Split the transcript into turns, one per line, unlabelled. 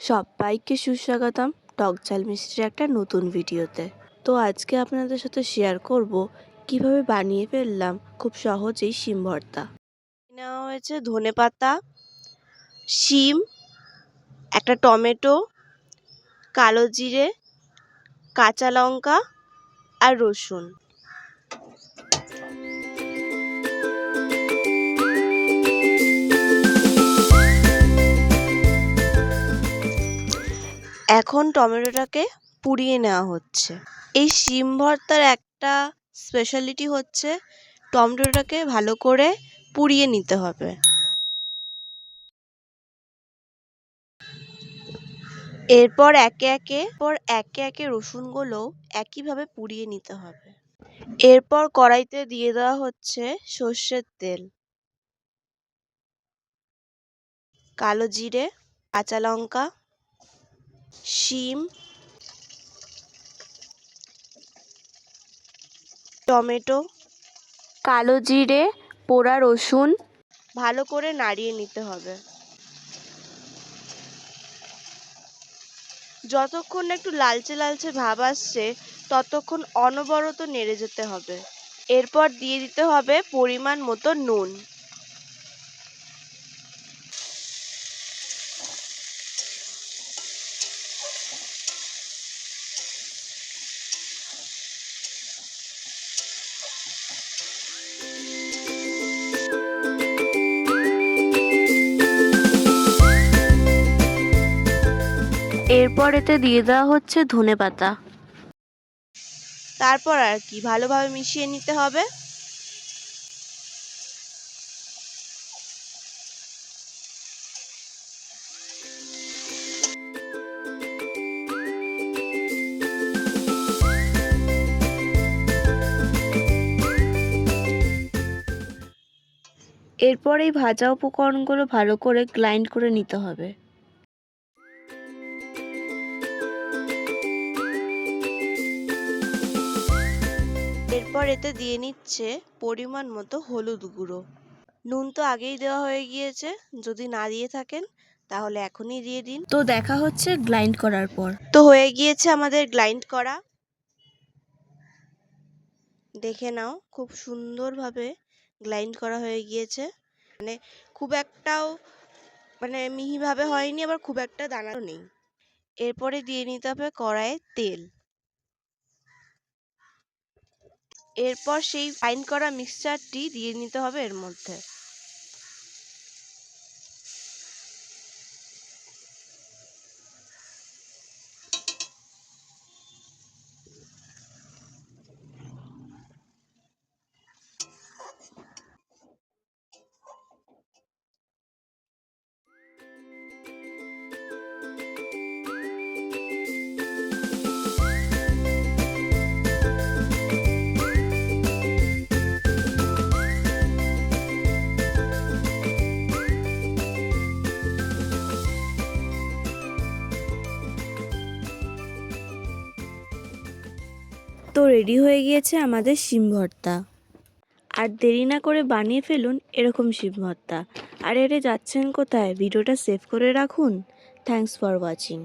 সবাইকে সুস্বাগতম টক ঝাল মিষ্টির একটা নতুন ভিডিওতে। তো আজকে আপনাদের সাথে শেয়ার করব কিভাবে বানিয়ে ফেললাম খুব সহজেই শিম ভর্তা। নেওয়া হয়েছে ধনেপাতা, শিম, একটা টমেটো, কালো জিরে, কাঁচা লঙ্কা আর রসুন। এখন টমেটোটাকে পুড়িয়ে নেওয়া হচ্ছে। এই শিম ভর্তার একটা স্পেশালিটি হচ্ছে টমেটোটাকে ভালো করে পুড়িয়ে নিতে হবে। এরপর একে একে রসুনগুলো একইভাবে পুড়িয়ে নিতে হবে। এরপর কড়াইতে দিয়ে দেওয়া হচ্ছে সর্ষের তেল, কালো জিরে, কাঁচা লঙ্কা, শিম, টমেটো, কালো জিরে, পোড়া রসুন ভালো করে নাড়িয়ে নিতে হবে। যতক্ষণ না একটু লালচে লালচে ভাব আসছে ততক্ষণ অনবরত নেড়ে যেতে হবে। এরপর দিয়ে দিতে হবে পরিমাণ মতো নুন। এরপর এতে দিয়ে দেওয়া হচ্ছে ধনেপাতা। তারপর আর কি ভালোভাবে মিশিয়ে নিতে হবে। এরপর এই ভাজা উপকরণগুলো ভালো করে গ্রাইন্ড করে নিতে হবে। এরপর এতে দিয়ে নিচ্ছে পরিমাণ মতো হলুদ গুঁড়ো। নুন তো আগেই দেওয়া হয়ে গিয়েছে, যদি না দিয়ে থাকেন তাহলে এখনই দিয়ে দিন। তো দেখা হচ্ছে গ্রাইন্ড করার পর। তো হয়ে গিয়েছে আমাদের গ্রাইন্ড করা। দেখে নাও খুব সুন্দরভাবে গ্রাইন্ড করা হয়ে গিয়েছে। মানে খুব একটাও মিহিভাবে হয়নি, আবার খুব একটা দানাও নেই। এরপরে দিয়ে নিতে হবে কড়াইয়ে তেল। এরপর সেই গ্রাইন্ড করা মিক্সচারটি দিয়ে নিতে হবে এর মধ্যে। তো রেডি হয়ে গিয়েছে আমাদের শিম ভর্তা। আর দেরি না করে বানিয়ে ফেলুন এরকম শিম ভর্তা। আর এরে যাচ্ছেন কোথায়? ভিডিওটা সেভ করে রাখুন। Thanks for watching.